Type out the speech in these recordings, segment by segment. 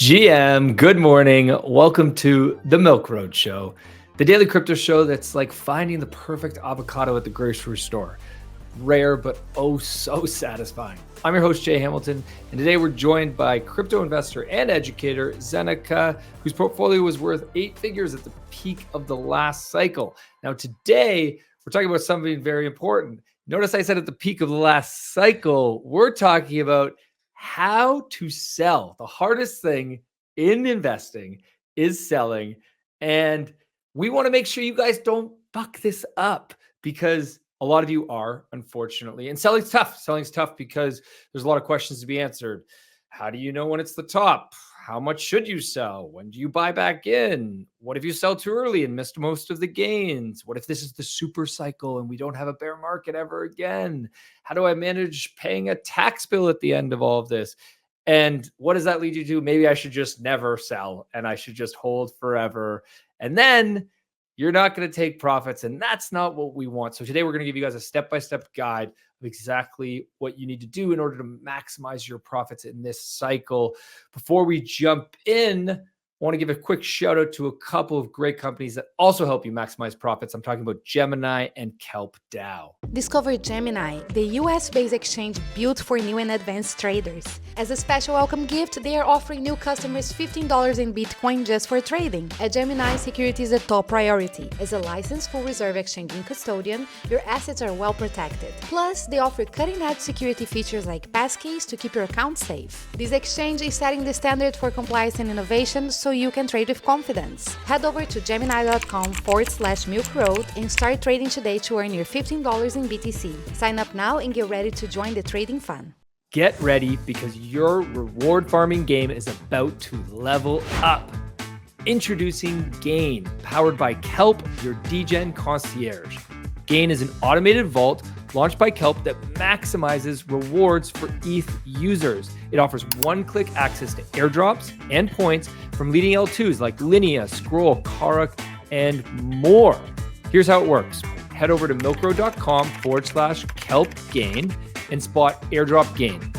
GM, good morning. Welcome to the Milk Road Show, the daily crypto show that's like finding the perfect avocado at the grocery store. Rare, but oh so satisfying. I'm your host, Jay Hamilton, and today we're joined by crypto investor and educator Zeneca, whose portfolio was worth 8 figures at the peak of the last cycle. Now, today we're talking about something very important. Notice I said at the peak of the last cycle. We're talking about how to sell. The hardest thing in investing is selling. And we want to make sure you guys don't fuck this up because a lot of you are, unfortunately. And selling's tough. Selling's tough because there's a lot of questions to be answered. How do you know when it's the top? How much should you sell? When do you buy back in? What if you sell too early and missed most of the gains? What if this is the super cycle and we don't have a bear market ever again? How do I manage paying a tax bill at the end of all of this? And what does that lead you to? Maybe I should just never sell and I should just hold forever. And then you're not going to take profits, and that's not what we want. So today we're going to give you guys a step-by-step guide of exactly what you need to do in order to maximize your profits in this cycle. Before we jump in, I want to give a quick shout out to a couple of great companies that also help you maximize profits. I'm talking about Gemini and Kelp DAO. Discover Gemini, the US-based exchange built for new and advanced traders. As a special welcome gift, they are offering new customers $15 in Bitcoin just for trading. At Gemini, security is a top priority. As a licensed full reserve exchange and custodian, your assets are well protected. Plus, they offer cutting-edge security features like passkeys to keep your account safe. This exchange is setting the standard for compliance and innovation so you can trade with confidence. Head over to gemini.com/Milk Road and start trading today to earn your $15 in BTC. Sign up now and get ready to join the trading fun. Get ready because your reward farming game is about to level up. Introducing Gain, powered by Kelp, your DGen concierge. Gain is an automated vault launched by Kelp that maximizes rewards for ETH users. It offers one-click access to airdrops and points from leading L2s like Linea, Scroll, Karak, and more. Here's how it works. Head over to milkroad.com/Kelp Gain and spot airdrop Gain.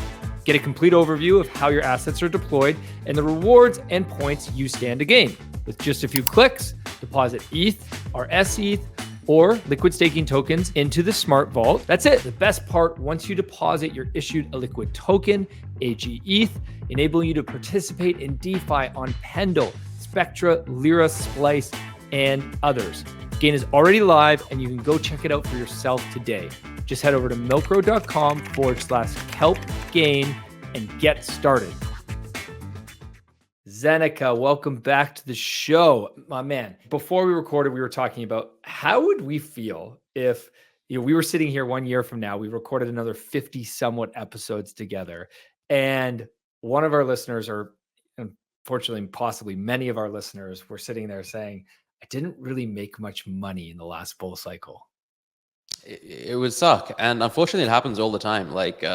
Get a complete overview of how your assets are deployed and the rewards and points you stand to gain. With just a few clicks, deposit ETH or SETH or liquid staking tokens into the smart vault. That's it. The best part, once you deposit, you're issued a liquid token, AGETH, enabling you to participate in DeFi on Pendle, Spectra, Lyra, Splice, and others. Gain is already live and you can go check it out for yourself today. Just head over to milkroad.com/Kelp Gain and get started. Zeneca, welcome back to the show. My man, before we recorded, we were talking about how would we feel if we were sitting here 1 year from now, we recorded another 50 somewhat episodes together. And one of our listeners, or unfortunately, possibly many of our listeners, were sitting there saying, I didn't really make much money in the last bull cycle. It would suck. And unfortunately, it happens all the time. Like,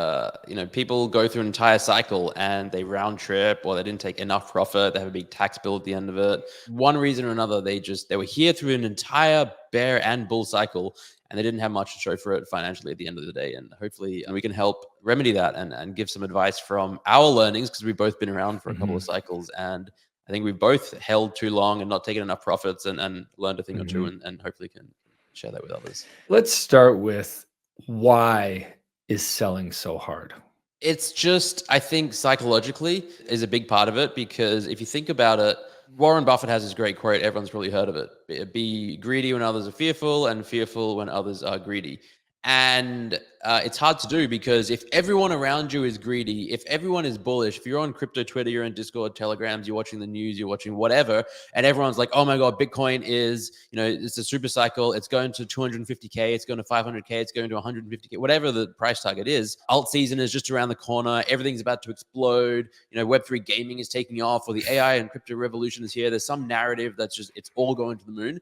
people go through an entire cycle and they round trip or they didn't take enough profit. They have a big tax bill at the end of it. One reason or another, they were here through an entire bear and bull cycle and they didn't have much to show for it financially at the end of the day. And hopefully we can help remedy that and give some advice from our learnings because we've both been around for a couple of cycles. And I think we've both held too long and not taken enough profits and learned a thing or two and hopefully can share that with others. Let's start with why is selling so hard? It's just, I think psychologically is a big part of it because if you think about it, Warren Buffett has this great quote, everyone's probably heard of it. Be greedy when others are fearful and fearful when others are greedy. And it's hard to do because if everyone around you is greedy, if everyone is bullish, if you're on crypto Twitter, you're in Discord, Telegrams, you're watching the news, you're watching whatever, and everyone's like, oh my God, Bitcoin is, it's a super cycle. It's going to 250K. It's going to 500K. It's going to 150K, whatever the price target is. Alt season is just around the corner. Everything's about to explode. Web3 gaming is taking off or the AI and crypto revolution is here. There's some narrative that's just, it's all going to the moon.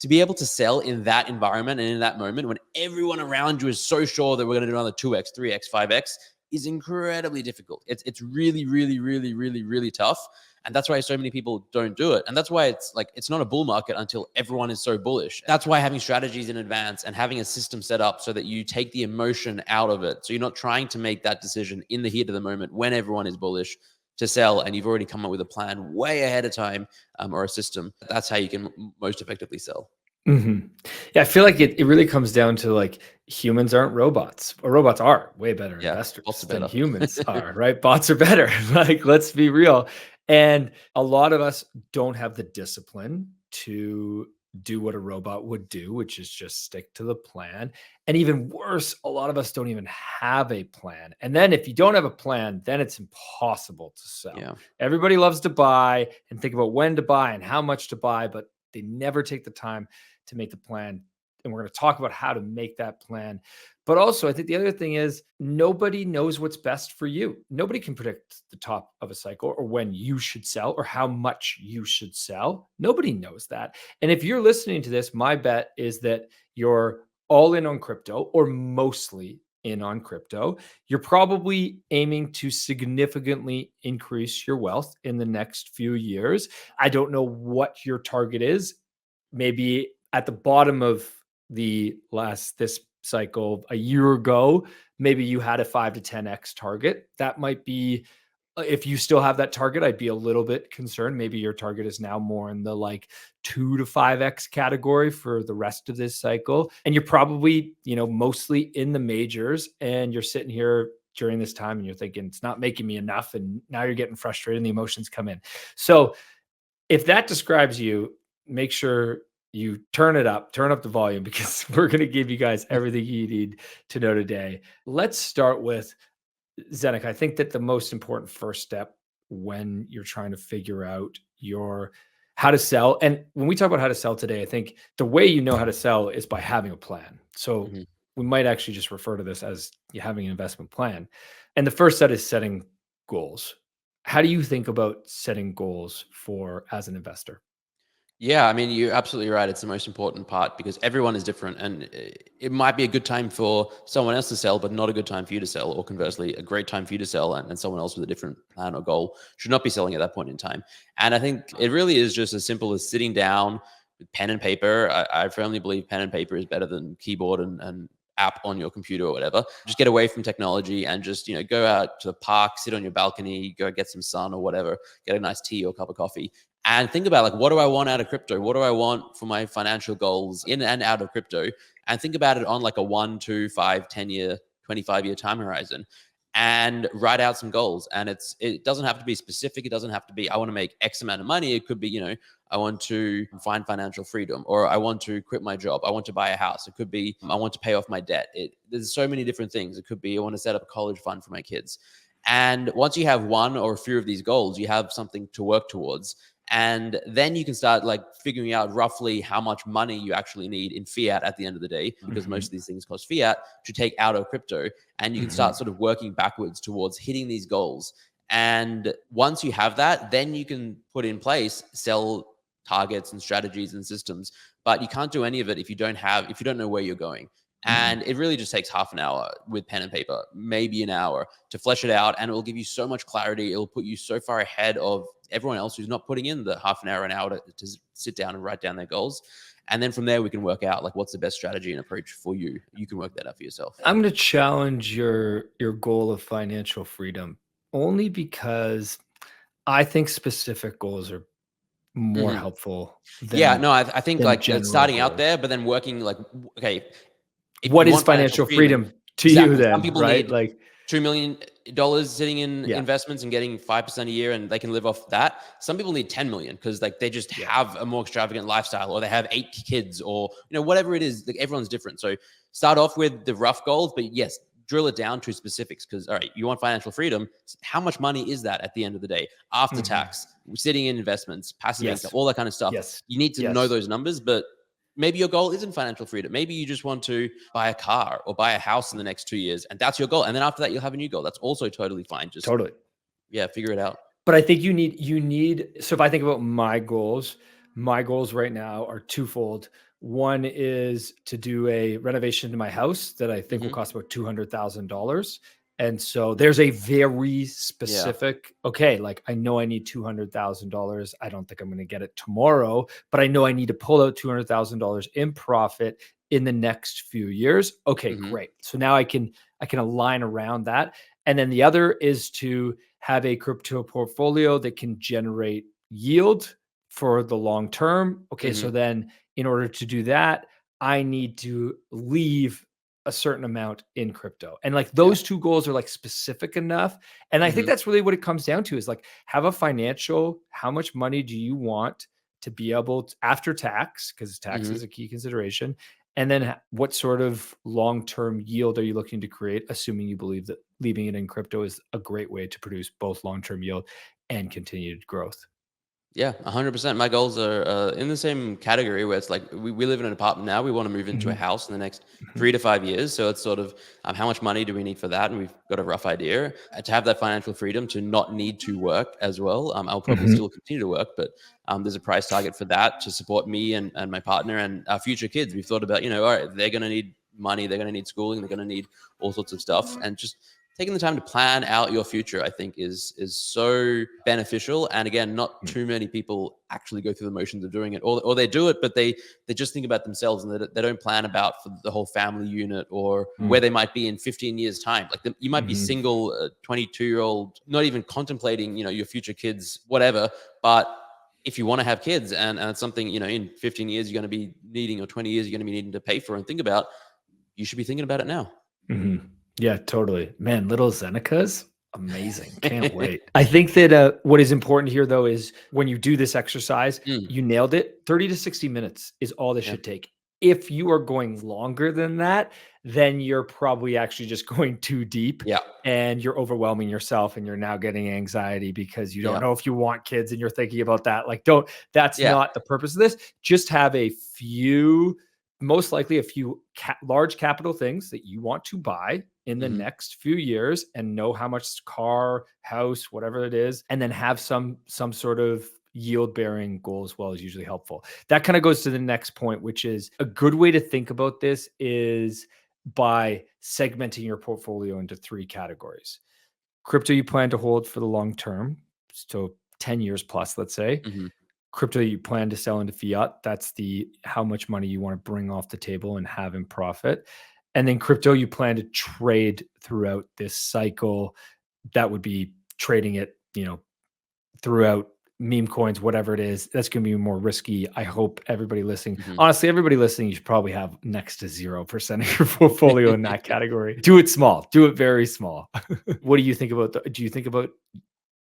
To be able to sell in that environment and in that moment when everyone around you is so sure that we're going to do another 2x, 3x, 5x is incredibly difficult. It's really, really, really, really, really tough. And that's why so many people don't do it. And that's why it's not a bull market until everyone is so bullish. That's why having strategies in advance and having a system set up so that you take the emotion out of it. So you're not trying to make that decision in the heat of the moment when everyone is bullish. to sell, and you've already come up with a plan way ahead of time, or a system, that's how you can most effectively sell. Yeah, I feel like it really comes down to like humans aren't robots, or robots are way better Yeah, bots investors are than better. humans are, right? Bots are better. Like, let's be real. And a lot of us don't have the discipline to do what a robot would do, which is just stick to the plan. And even worse, a lot of us don't even have a plan. And then if you don't have a plan, then it's impossible to sell. Yeah. Everybody loves to buy and think about when to buy and how much to buy, but they never take the time to make the plan. And we're going to talk about how to make that plan. But also, I think the other thing is nobody knows what's best for you. Nobody can predict the top of a cycle or when you should sell or how much you should sell. Nobody knows that. And if you're listening to this, my bet is that you're all in on crypto or mostly in on crypto. You're probably aiming to significantly increase your wealth in the next few years. I don't know what your target is. Maybe at the bottom of this cycle a year ago, maybe you had a 5 to 10x target. That might be, if you still have that target, I'd be a little bit concerned. Maybe your target is now more in the like 2 to 5x category for the rest of this cycle. And you're probably, mostly in the majors, and you're sitting here during this time and you're thinking it's not making me enough. And now you're getting frustrated and the emotions come in. So if that describes you, make sure you turn up the volume, because we're going to give you guys everything you need to know today. Let's start with Zeneca. I think that the most important first step when you're trying to figure out how to sell, and when we talk about how to sell today, I think the way you know how to sell is by having a plan. So we might actually just refer to this as you having an investment plan. And the first set is setting goals. How do you think about setting goals as an investor? Yeah, I mean, you're absolutely right. It's the most important part because everyone is different, and it might be a good time for someone else to sell, but not a good time for you to sell, or conversely, a great time for you to sell, and someone else with a different plan or goal should not be selling at that point in time. And I think it really is just as simple as sitting down with pen and paper. I firmly believe pen and paper is better than keyboard and app on your computer or whatever. Just get away from technology and just, go out to the park, sit on your balcony, go get some sun or whatever, get a nice tea or cup of coffee, and think about, like, what do I want out of crypto? What do I want for my financial goals in and out of crypto? And think about it on like a 1, 2, 5, 10 year, 25-year time horizon, and write out some goals. And it doesn't have to be specific. It doesn't have to be, I want to make X amount of money. It could be, I want to find financial freedom, or I want to quit my job. I want to buy a house. It could be, I want to pay off my debt. There's so many different things. It could be, I want to set up a college fund for my kids. And once you have one or a few of these goals, you have something to work towards. And then you can start like figuring out roughly how much money you actually need in fiat at the end of the day, because most of these things cost fiat, to take out of crypto. And you can start sort of working backwards towards hitting these goals. And once you have that, then you can put in place sell targets and strategies and systems. But you can't do any of it if you don't know where you're going. And it really just takes half an hour with pen and paper, maybe an hour, to flesh it out. And it will give you so much clarity. It will put you so far ahead of everyone else who's not putting in the half an hour to sit down and write down their goals. And then from there, we can work out like what's the best strategy and approach for you. You can work that out for yourself. I'm going to challenge your goal of financial freedom, only because I think specific goals are more helpful than I think like starting goals. out there, but then working like, okay, what is financial freedom to you then? Some people right? need like $2 million sitting in investments and getting 5% a year, and they can live off that. Some people need 10 million because like they just have a more extravagant lifestyle, or they have 8 kids, or whatever it is. Like, everyone's different. So start off with the rough goals, but yes, drill it down to specifics. Because all right, you want financial freedom. How much money is that at the end of the day after tax, sitting in investments, passive income, all that kind of stuff? You need to know those numbers. But maybe your goal isn't financial freedom. Maybe you just want to buy a car or buy a house in the next 2 years, and that's your goal. And then after that, you'll have a new goal. That's also totally fine. Just figure it out. But I think you need. So if I think about my goals right now are twofold. One is to do a renovation to my house that I think will cost about $200,000. And so there's a very specific, like I know I need $200,000. I don't think I'm going to get it tomorrow, but I know I need to pull out $200,000 in profit in the next few years. Okay, great. So now I can align around that. And then the other is to have a crypto portfolio that can generate yield for the long term. Okay, so then in order to do that, I need to leave a certain amount in crypto. And like those two goals are like specific enough. And I think that's really what it comes down to is like have a financial, how much money do you want to be able to, after tax, because tax is a key consideration. And then what sort of long-term yield are you looking to create, assuming you believe that leaving it in crypto is a great way to produce both long-term yield and continued growth? Yeah, 100%. My goals are in the same category where it's like we live in an apartment now. We want to move into a house in the next 3 to 5 years. So it's sort of how much money do we need for that? And we've got a rough idea. To have that financial freedom to not need to work as well. I'll probably still continue to work, but there's a price target for that to support me and my partner and our future kids. We've thought about, all right, they're going to need money. They're going to need schooling. They're going to need all sorts of stuff. And just taking the time to plan out your future, I think, is so beneficial. And again, not too many people actually go through the motions of doing it, or they do it, but they just think about themselves and they don't plan about for the whole family unit or where they might be in 15 years time. Like you might be single, 22-year-old, not even contemplating, your future kids, whatever. But if you want to have kids and it's something, in 15 years you're going to be needing, or 20 years you're going to be needing to pay for and think about, you should be thinking about it now. Yeah, totally. Man, little Zenecas, amazing. Can't wait. I think that what is important here, though, is when you do this exercise, you nailed it. 30 to 60 minutes is all this should take. If you are going longer than that, then you're probably actually just going too deep and you're overwhelming yourself and you're now getting anxiety because you don't know if you want kids and you're thinking about that. Like, that's not the purpose of this. Just have a few, most likely a few large capital things that you want to buy in the next few years and know how much car, house, whatever it is, and then have some sort of yield bearing goal as well is usually helpful. That kind of goes to the next point, which is a good way to think about this is by segmenting your portfolio into 3 categories. Crypto you plan to hold for the long term, so 10 years plus, let's say. Crypto you plan to sell into fiat. That's how much money you want to bring off the table and have in profit. And then crypto you plan to trade throughout this cycle. That would be trading it, throughout meme coins, whatever it is. That's going to be more risky. I hope everybody listening, honestly, everybody listening, you should probably have next to 0% of your portfolio in that category. Do it small. Do it very small. What do you think about? Do you think about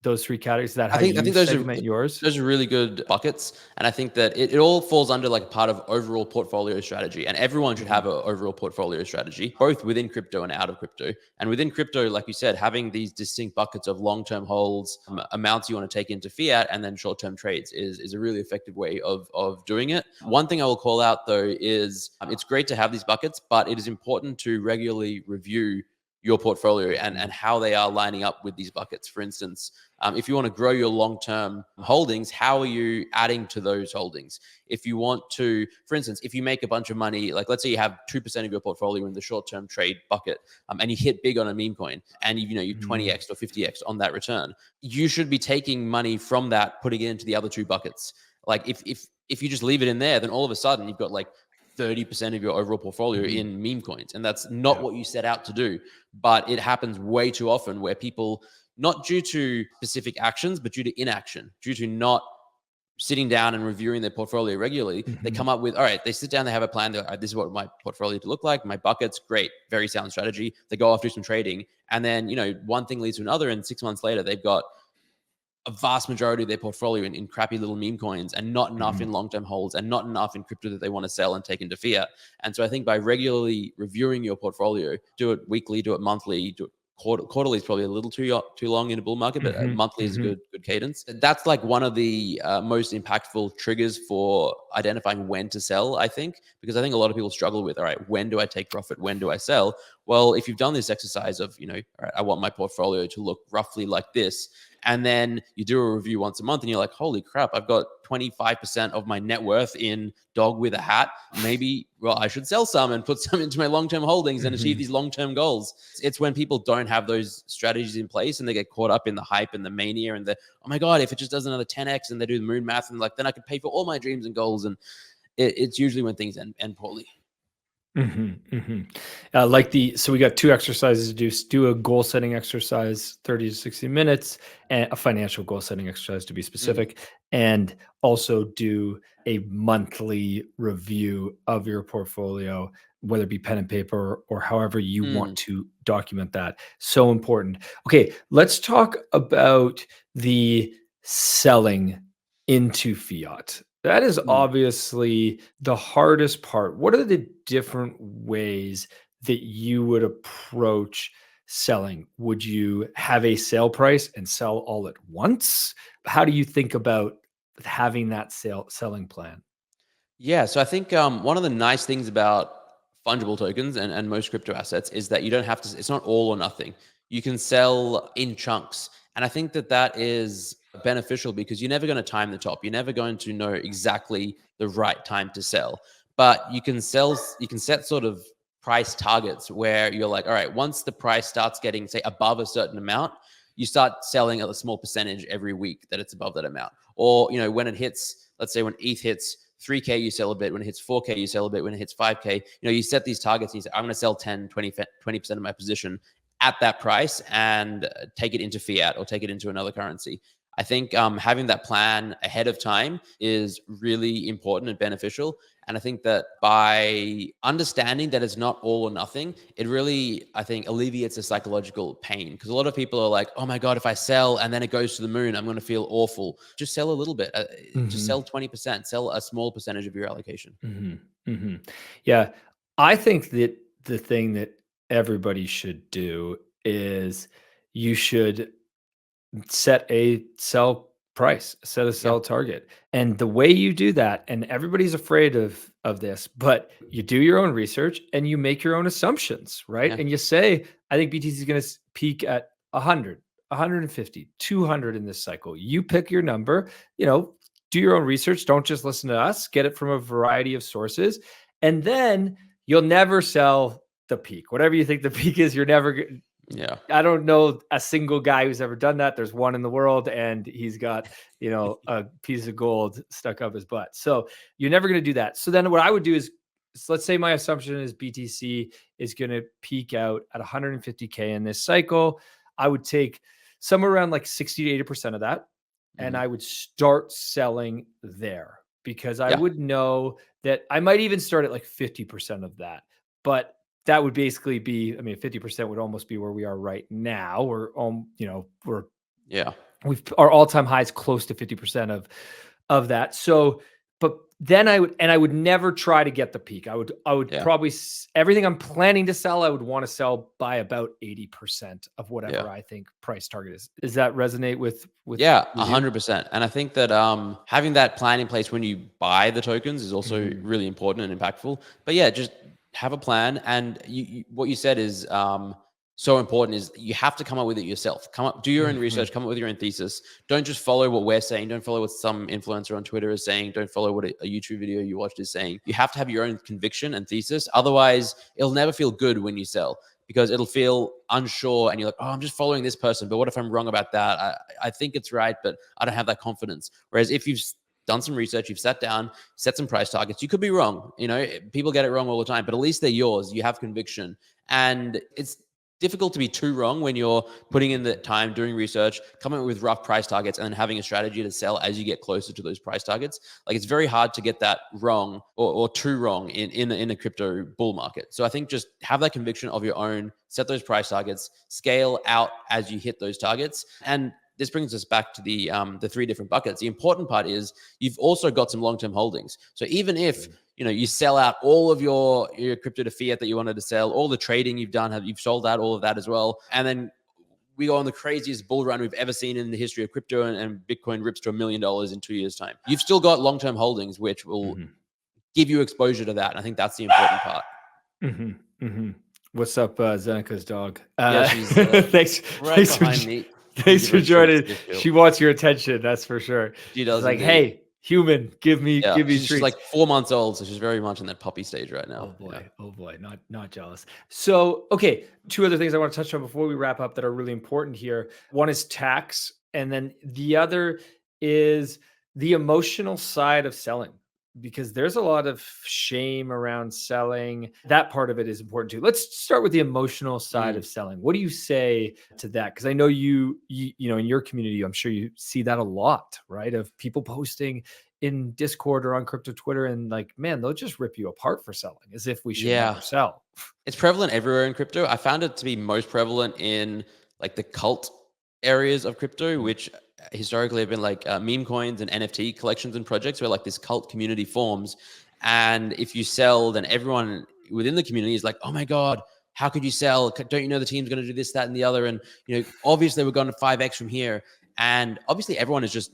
those 3 categories? Is that how I think those segment yours? Those are really good buckets. And I think that it all falls under like part of overall portfolio strategy. And everyone should have an overall portfolio strategy, both within crypto and out of crypto. And within crypto, like you said, having these distinct buckets of long-term holds, amounts you want to take into fiat, and then short-term trades is a really effective way of doing it. One thing I will call out though is it's great to have these buckets, but it is important to regularly review your portfolio and how they are lining up with these buckets. For instance, if you want to grow your long-term holdings, how are you adding to those holdings? If you want to, for instance, if you make a bunch of money, like let's say you have 2% of your portfolio in the short-term trade bucket, and you hit big on a meme coin and you 20x or 50x on that return, you should be taking money from that, putting it into the other 2 buckets. Like if you just leave it in there, then all of a sudden you've got like 30% of your overall portfolio in meme coins. And that's not what you set out to do. But it happens way too often where people, not due to specific actions, but due to inaction, due to not sitting down and reviewing their portfolio regularly, they come up with, all right, they sit down, they have a plan. They're like, this is what my portfolio to look like. My buckets, great, very sound strategy. They go off, do some trading. And then, one thing leads to another. And 6 months later, they've got a vast majority of their portfolio in crappy little meme coins and not enough in long-term holds and not enough in crypto that they want to sell and take into fiat. And so I think by regularly reviewing your portfolio, do it weekly, do it monthly, do it quarterly is probably a little too long in a bull market, but monthly is a good cadence. That's like one of the most impactful triggers for identifying when to sell, I think, because I think a lot of people struggle with, all right, when do I take profit? When do I sell? Well, if you've done this exercise of, all right, I want my portfolio to look roughly like this, and then you do a review once a month and you're like, holy crap, I've got 25% of my net worth in dog with a hat. Maybe, I should sell some and put some into my long-term holdings and achieve these long-term goals. It's when people don't have those strategies in place and they get caught up in the hype and the mania and the, oh my God, if it just does another 10x, and they do the moon math and like, then I could pay for all my dreams and goals. And it's usually when things end poorly. So we got two exercises to do. Do a goal setting exercise, 30 to 60 minutes, and a financial goal setting exercise to be specific, and also do a monthly review of your portfolio, whether it be pen and paper or however you want to document that. So important. Okay, let's talk about the selling into fiat. That is obviously the hardest part. What are the different ways that you would approach selling? Would you have a sale price and sell all at once? How do you think about having that selling plan? Yeah, so I think one of the nice things about fungible tokens and most crypto assets is that you don't have to, it's not all or nothing. You can sell in chunks. And I think that that is beneficial because you're never going to time the top. You're never going to know exactly the right time to sell. But you can sell, you can set sort of price targets where you're like, all right, once the price starts getting, say, above a certain amount, you start selling at a small percentage every week that it's above that amount. Or, you know, when it hits, let's say when ETH hits 3K, you sell a bit. When it hits 4K, you sell a bit. When it hits 5K, you know, you set these targets and you say, I'm going to sell 10, 20% of my position at that price and take it into fiat or take it into another currency. I think having that plan ahead of time is really important and beneficial. And I think that by understanding that it's not all or nothing, it really, I think, alleviates the psychological pain. Because a lot of people are like, oh my God, if I sell and then it goes to the moon, I'm going to feel awful. Just sell a little bit. Just sell 20%, sell a small percentage of your allocation. Yeah. I think that the thing that everybody should do is you should set a sell price, set a sell target. And the way you do that, and everybody's afraid of this, but you do your own research and you make your own assumptions, right? Yeah. And you say, I think BTC is going to peak at 100, 150, 200 in this cycle. You pick your number, do your own research. Don't just listen to us, get it from a variety of sources. And then you'll never sell the peak. Whatever you think the peak is, you're never Yeah. I don't know a single guy who's ever done that. There's one in the world and he's got, a piece of gold stuck up his butt. So you're never going to do that. So then what I would do is let's say my assumption is BTC is going to peak out at 150K in this cycle. I would take somewhere around like 60 to 80% of that. And I would start selling there because I would know that I might even start at like 50% of that. But that would basically be, 50% would almost be where we are right now. Our all-time high is close to 50% of that. So, but then I would never try to get the peak. I would probably, everything I'm planning to sell, I would want to sell by about 80% of whatever I think price target is. Does that resonate with 100%. And I think that having that plan in place when you buy the tokens is also really important and impactful. But yeah, just have a plan. And what you said is so important is you have to come up with it yourself. Do your own research, come up with your own thesis. Don't just follow what we're saying. Don't follow what some influencer on Twitter is saying. Don't follow what a YouTube video you watched is saying. You have to have your own conviction and thesis. Otherwise, it'll never feel good when you sell because it'll feel unsure and you're like, oh, I'm just following this person. But what if I'm wrong about that? I think it's right, but I don't have that confidence. Whereas if you've done some research, you've sat down, set some price targets. You could be wrong. People get it wrong all the time, but at least they're yours. You have conviction. And it's difficult to be too wrong when you're putting in the time, doing research, coming up with rough price targets, and then having a strategy to sell as you get closer to those price targets. Like it's very hard to get that wrong or too wrong in a crypto bull market. So I think just have that conviction of your own, set those price targets, scale out as you hit those targets. And this brings us back to the three different buckets. The important part is you've also got some long-term holdings. So even if you sell out all of your crypto to fiat that you wanted to sell, all the trading you've done, you've sold out all of that as well, and then we go on the craziest bull run we've ever seen in the history of crypto, and Bitcoin rips to $1 million in 2 years' time. You've still got long-term holdings, which will give you exposure to that. And I think that's the important part. What's up, Zeneca's dog? She's thanks behind me. Thanks for joining. She wants your attention, that's for sure. She does. She's like, hey, human, give me treats. She's like 4 months old, so she's very much in that puppy stage right now. Oh boy, not jealous. So, okay, two other things I want to touch on before we wrap up that are really important here. One is tax, and then the other is the emotional side of selling. because there's a lot of shame around selling. That part of it is important too. Let's start with the emotional side of selling. What do you say to that? Because I know you know, in your community, I'm sure you see that a lot, right? Of people posting in Discord or on crypto Twitter and like, man, they'll just rip you apart for selling as if we should Yeah. never sell. It's prevalent everywhere in crypto. I found it to be most prevalent in like the cult areas of crypto, which historically have been like meme coins and NFT collections and projects where like this cult community forms. And if you sell, then everyone within the community is like, oh my God, how could you sell? Don't you know the team's going to do this, that, and the other? And, you know, obviously we're going to 5x from here. And obviously everyone is just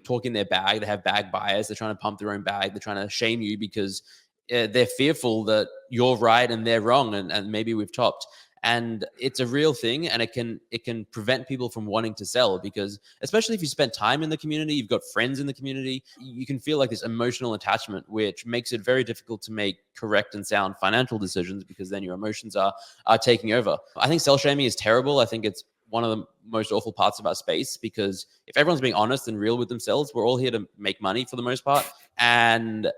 talking their bag. They have bag bias. They're trying to pump their own bag. They're trying to shame you because they're fearful that you're right and they're wrong, and maybe we've topped. And it's a real thing, and it can prevent people from wanting to sell, because especially if you spend time in the community, you've got friends in the community, you can feel like this emotional attachment, which makes it very difficult to make correct and sound financial decisions, because then your emotions are taking over. I think sell shaming is terrible. I think it's one of the most awful parts of our space, because if everyone's being honest and real with themselves, we're all here to make money for the most part. And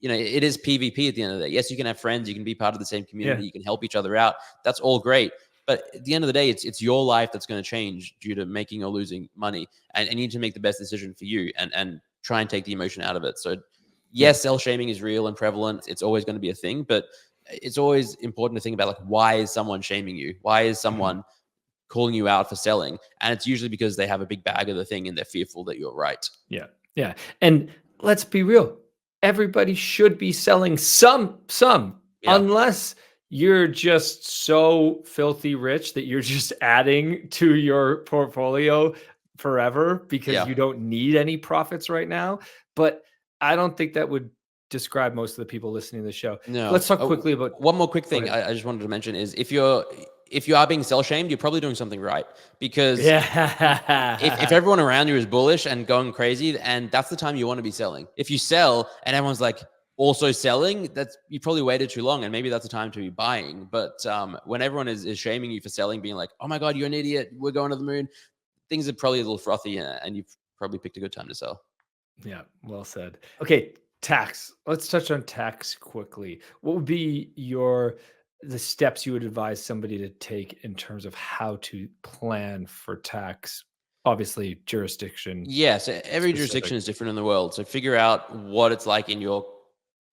you know, it is PvP at the end of the day. Yes, you can have friends, you can be part of the same community, you can help each other out. That's all great. But at the end of the day, it's your life that's going to change due to making or losing money. And you need to make the best decision for you and try and take the emotion out of it. So yes, sell shaming is real and prevalent. It's always going to be a thing, but it's always important to think about, like, why is someone shaming you? Why is someone calling you out for selling? And it's usually because they have a big bag of the thing and they're fearful that you're right. Yeah. Yeah. And let's be real. Everybody should be selling some, unless you're just so filthy rich that you're just adding to your portfolio forever because you don't need any profits right now. But I don't think that would describe most of the people listening to the show. No. Let's talk quickly about one more quick thing I just wanted to mention is, if you are being sell shamed, you're probably doing something right, because if everyone around you is bullish and going crazy, and that's the time you want to be selling. If you sell and everyone's like also selling, that's, you probably waited too long, and maybe that's the time to be buying. But when everyone is shaming you for selling, being like, oh my God, you're an idiot, we're going to the moon, things are probably a little frothy, and you've probably picked a good time to sell. Yeah, well said. Okay, tax. Let's touch on tax quickly. What would be the steps you would advise somebody to take in terms of how to plan for tax? Obviously, jurisdiction. Yes, every jurisdiction is different in the world. So figure out what it's like in your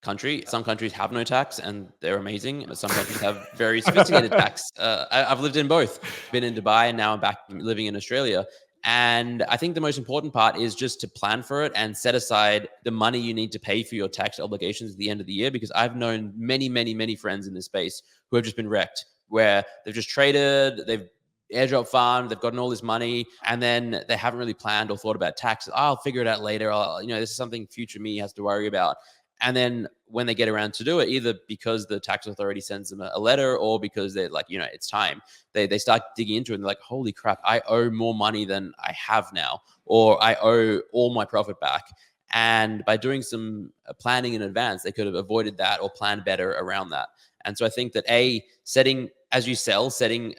country. Some countries have no tax and they're amazing. Some countries have very sophisticated tax. I've lived in both, been in Dubai, and now I'm back living in Australia. And I think the most important part is just to plan for it and set aside the money you need to pay for your tax obligations at the end of the year. Because I've known many, many, many friends in this space who have just been wrecked, where they've just traded, they've airdrop farmed, they've gotten all this money, and then they haven't really planned or thought about taxes. I'll figure it out later. This is something future me has to worry about. And then when they get around to do it, either because the tax authority sends them a letter, or because they're like, it's time, they start digging into it and they're like, holy crap, I owe more money than I have now, or I owe all my profit back. And by doing some planning in advance, they could have avoided that or planned better around that. And so I think that setting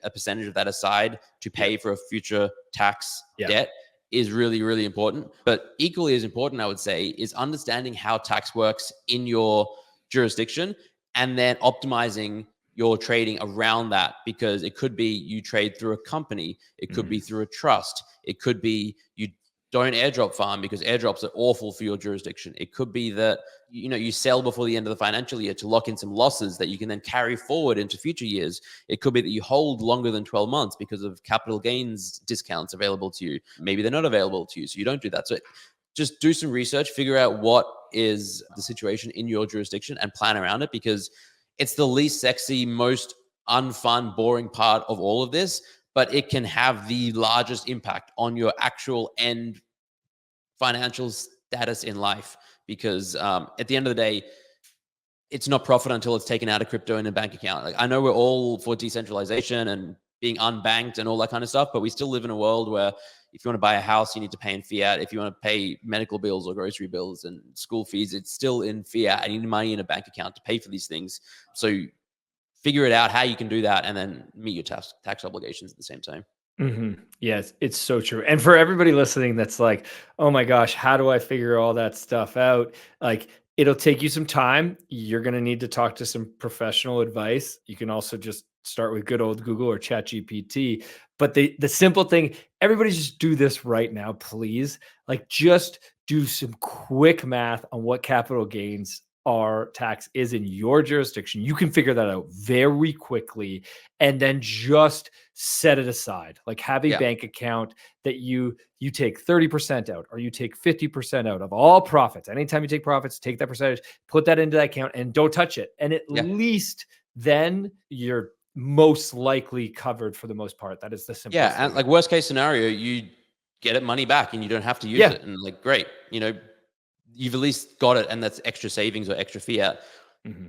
a percentage of that aside to pay for a future tax debt is really, really important. But equally as important, I would say, is understanding how tax works in your jurisdiction, and then optimizing your trading around that, because it could be you trade through a company, it could be through a trust, it could be you don't airdrop farm because airdrops are awful for your jurisdiction. It could be that you sell before the end of the financial year to lock in some losses that you can then carry forward into future years. It could be that you hold longer than 12 months because of capital gains discounts available to you. Maybe they're not available to you, so you don't do that. So just do some research, figure out what is the situation in your jurisdiction and plan around it, because it's the least sexy, most unfun, boring part of all of this, but it can have the largest impact on your actual end financial status in life. Because at the end of the day, it's not profit until it's taken out of crypto in a bank account. Like, I know we're all for decentralization and being unbanked and all that kind of stuff, but we still live in a world where if you want to buy a house, you need to pay in fiat. If you want to pay medical bills or grocery bills and school fees, it's still in fiat. I need money in a bank account to pay for these things. So figure it out how you can do that, and then meet your tax obligations at the same time. Yes, it's so true. And for everybody listening that's like, oh my gosh, how do I figure all that stuff out? Like, It'll take you some time. You're going to need to talk to some professional advice. You can also just start with good old Google or ChatGPT. But the simple thing, everybody just do this right now, please. Like just do some quick math on what capital gains our tax is in your jurisdiction. You can figure that out very quickly and then just set it aside. Like have a bank account that you take 30% out or you take 50% out of all profits. Anytime you take profits, take that percentage, put that into that account and don't touch it. And at least then you're most likely covered for the most part. That is the simplest. Yeah, and like worst case scenario, you get it money back and you don't have to use it. And like, great, you know, you've at least got it, and that's extra savings or extra fiat.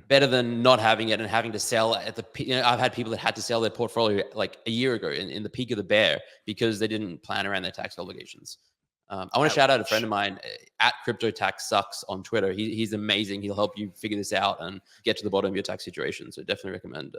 Better than not having it and having to sell at the, you know, I've had people that had to sell their portfolio like a year ago in the peak of the bear because they didn't plan around their tax obligations. I want to shout out a friend of mine at Crypto Tax Sucks on Twitter. He's amazing. He'll help you figure this out and get to the bottom of your tax situation. So definitely recommend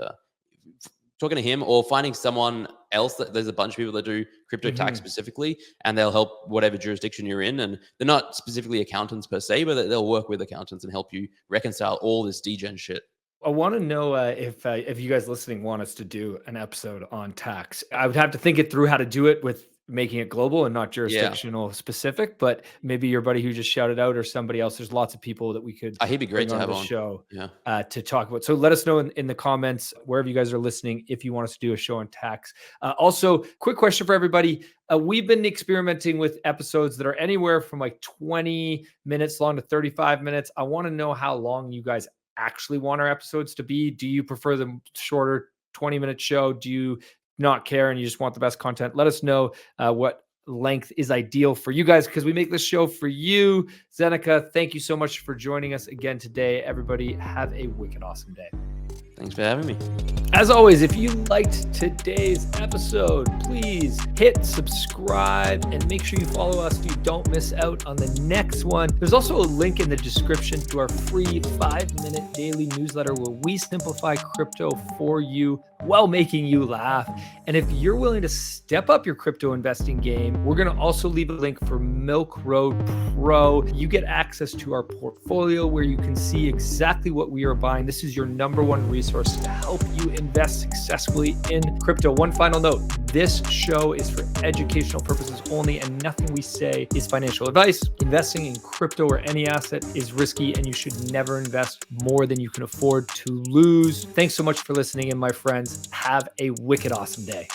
talking to him or finding someone else. There's a bunch of people that do crypto tax specifically, and they'll help whatever jurisdiction you're in. And they're not specifically accountants per se, but they'll work with accountants and help you reconcile all this degen shit. I want to know if you guys listening want us to do an episode on tax. I would have to think it through how to do it with making it global and not jurisdictional specific, but maybe your buddy who just shouted out or somebody else, there's lots of people that we could he'd be great to have on the show to talk about. So let us know in the comments, wherever you guys are listening, if you want us to do a show on tax. Also, quick question for everybody. We've been experimenting with episodes that are anywhere from like 20 minutes long to 35 minutes. I want to know how long you guys actually want our episodes to be. Do you prefer them shorter, 20-minute show? Do you not care and you just want the best content? Let us know what length is ideal for you guys, because we make this show for you. Zeneca, thank you so much for joining us again today. Everybody have a wicked awesome day. Thanks for having me. As always, if you liked today's episode, please hit subscribe and make sure you follow us so you don't miss out on the next one. There's also a link in the description to our free 5-minute daily newsletter where we simplify crypto for you while making you laugh. And if you're willing to step up your crypto investing game, we're going to also leave a link for Milk Road Pro. You get access to our portfolio where you can see exactly what we are buying. This is your number one resource to help you invest successfully in crypto. One final note, this show is for educational purposes only, and nothing we say is financial advice. Investing in crypto or any asset is risky, and you should never invest more than you can afford to lose. Thanks so much for listening in, my friends. Have a wicked awesome day.